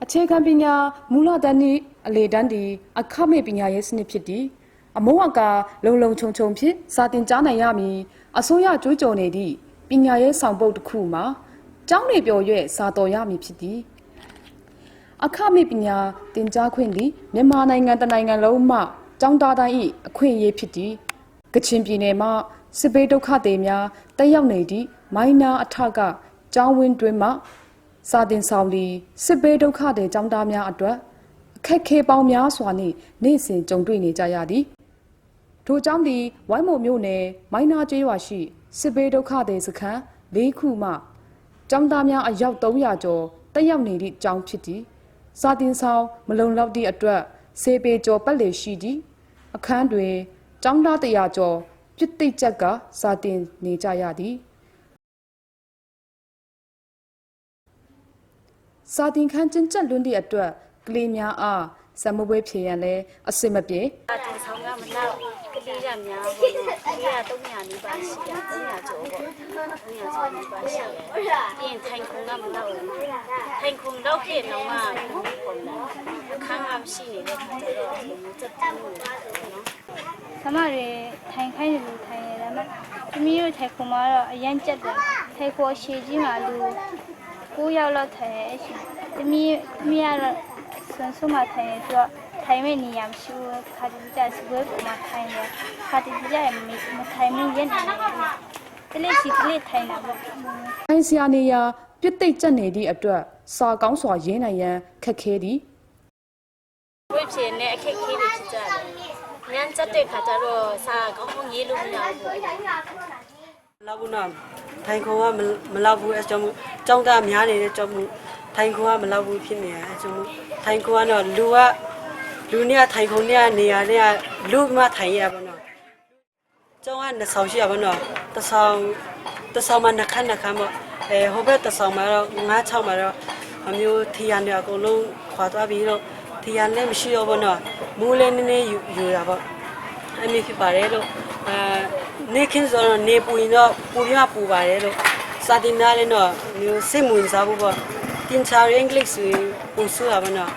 အခြေခံပညာမူလတန်းဤအလေတန်းဒီအခမဲ့ပညာရေးစနစ်ဖြစ်သည်အမိုးအကာလုံလုံခြုံခြုံဖြင့်စာတင်ကြားနိုင်ရမည်အစိုးရကြွေးကြော်နေသည့်ပညာရေးဆောင်ပုဒ်တစ်ခုမှာကျောင်းနေပျော်ရွက်စာတော်ရမည်ဖြစ်သည်အခမဲ့ပညာတင်ကြားခွင့်သည်မြန်မာနိုင်ငံတနိုင်ငံလုံးမှကျောင်းသားတိုင်း၏အခွင့်အရေးဖြစ်သည်ကချင်ပြည်နယ်မှစစ်ဘေးဒုက္ခသည်များတက်ရောက်နေသည့်မိုင်းနာအထကကျောင်းဝင်းတွင်မှစာတင်ဆောင်သည်စစ်ဘေးဒုက္ခသည်ကျောင်းသားများအတွက်အခက်ခဲပေါင်းများစွာနှင့်နေ့စဉ်ကြုံတွေ့နေကြရသည်ထိုကျောင်းသည်ဝိုင်းမော်မြို့နယ်မိုင်းနာကျေးရွာရှိစစ်ဘေးဒုက္ခသည်စခန်း၄ခုမှကျောင်းသားများအယောက်300ကျော်တက်ရောက်နေသည့်ကျောင်းဖြစ်သည်စာတင်ဆောင်မလုံလောက်သည့်အတွက်ဆေးပေကျော်ပတ်လည်ရှိသည့်အခန်းတွင်ကျောင်းသား100ကျော်ပြစ်တိတ်ချက်ကစာတင်နေကြရသည်စာတင်ခန်းကျဉ်ကျက်လွန်းသည့်အတွက်ကလေးများအားစမပွဲဖြေရန်လဲအစစ်မပြေစာတင်ဆောင်ကမနောက်ကလေးရများပေါ့နော်ကလေးရ300နီးပါးရှိရ300ကျော်ပေါ့300ကျော်နီးပါးရှိရပြင်ထိုင်ခုံကမနောက်ထိုင်ခုံတော့ဖြစ်တော့မှပုံလားအခန်းကမရှိနေတဲ့ခါကျတော့စက်တူနော်ဆမတွေထိုင်ခိုင်းတယ်လို့ထိုင်ရတယ်မှာသမီးတို့ထိုင်ခုံမှာတော့အရန်ကြက်တယ်ထိုင်ခေါ်ရှည်ကြီးမှာလူ9ယောက်လောက်ထိုင်ရရှင်သမီးကတော့ဆွမ်းဆုံးမထိုင်ရတော့ထိုင်မဲ့နေရာမရှိဘူးခါတီကြစပွဲပေါ်မှာထိုင်တယ်ခါတီကြရမထိုင်မရနေတယ်တလေးစီတလေးထိုင်တာပေါ့ထိုင်ဆရာနေရာပြစ်တိတ်ကျက်နေသည့်အတွက်စာကောင်းစွာရင်းနိုင်ရန်ခက်ခဲသည်ဝိဖြစ်နေအခက်ခဲတွေဖြစ်ကြတယ်ညံစက်တဲ့ခါကျတော့စာကောင်းကောင်းရေးလို့မရဘူးလောက်ဘူးနော်ထိုင်ခုံကမလောက်ဘူးအဲကြောင့်ကျောင်းသားများနေတဲ့ကြောင့်ထိုင်ခုံကမလောက်ဘူးဖြစ်နေအဲကြောင့်ထိုင်ခုံကတော့လူเนี่ยထိုင်ခုံเนี่ยနေရာเนี่ยလူမှထိုင်ရပါတော့ကျောင်းက2ဆောင်ရှိရပါတော့တစ်ဆောင်မှာနှစ်ခန်းပေါ့ဟိုဘက်တစ်ဆောင်မှာတော့9-6မှာတော့အမျိုးထီရနေအကုန်လုံးခွာသွားပြီးတော့ထီရလည်းမရှိတော့ဘူးနော်မူးလည်းနည်းနည်းယူရပါအမေဖြစ်ပါတယ်လို့နေခင်းစောနေပူရင်တော့ပူပြပူပါတယ်လို့စာတင်သားလည်းတော့မျိုးစိတ်ဝင်စားဖို့ပေါ့တင်ချာအင်္ဂလိပ်ဆိုပူဆိုးရပါတော့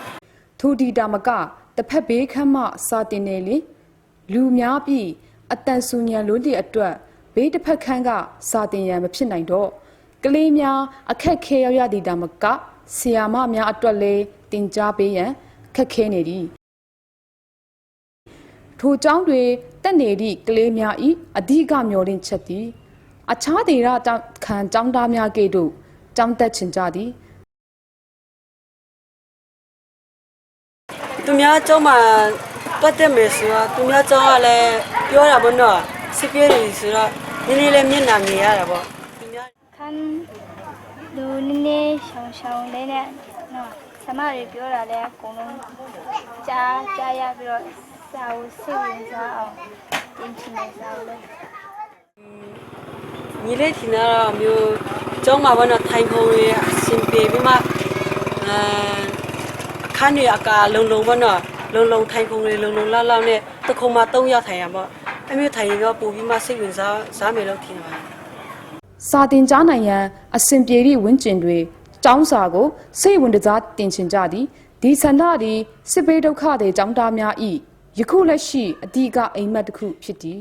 ထူဒီတာမကတစ်ဖက်ဘေးခမ်းမှစာတင်နေလေလူများပြီးအတန်ဆူညံလို့တဲ့အတွက်ဘေးတစ်ဖက်ခမ်းကစာတင်ရန်မဖြစ်နိုင်တော့ကလေးများအခက်ခဲရောက်ရသည်တာမကဆရာမများအတွက်လည်းတင် जा ပေးရန်ခက်ခဲနေသည်ထိုကျောင်းတွေတက်နေသည့်ကလေးများ၏အဓိကမျှော်လင့်ချက်သည်အခြားဒေသခံကျောင်းသားများကဲ့သို့ကျောင်းတက်ချင်ကြသည်သူများကျောင်းမှာပတ်သက်မယ်ဆိုတော့သူများကျောင်းကလည်းပြောတာပေါ့နော်စစ်ပြေးတွေဆိုတော့နည်းနည်းလေးမျက်နှာမြင်ရတာပေါ့သူများခန်းလူနည်းနည်းရှောင်းလေးနဲ့နော်ဆမတွေပြောတာလည်းအကုန်လုံးကြားရပြီးတော့စာအုပ်စိတ်ဝင်စားအောင်တင်ချင်နေစာအုပ်လေးညီလေးထင်တာမျိုးကျောင်းမှာဘာလို့ထိုင်ခုံရအစင်ပြေပြီးမှအခန်းတွေအကာလုံဘာလို့လုံထိုင်ခုံတွေလုံလောက်နဲ့တခုံမှာ3ယောက်ထိုင်ရပါအမျိုးထိုင်ရောပူပြီးမှစိတ်ဝင်စားမယ်လို့ထင်ပါစာတင်ကြားနိုင်ရန်အစင်ပြေသည့်ဝန်းကျင်တွေကျောင်းစာကိုစိတ်ဝင်စားတင်ချင်ကြသည်ဒီဆန္ဒသည်စစ်ဘေးဒုက္ခတွေကျောင်းသားများ၏ယခုလက်ရှိအဓိကအိမ်မက်တစ်ခုဖြစ်သည်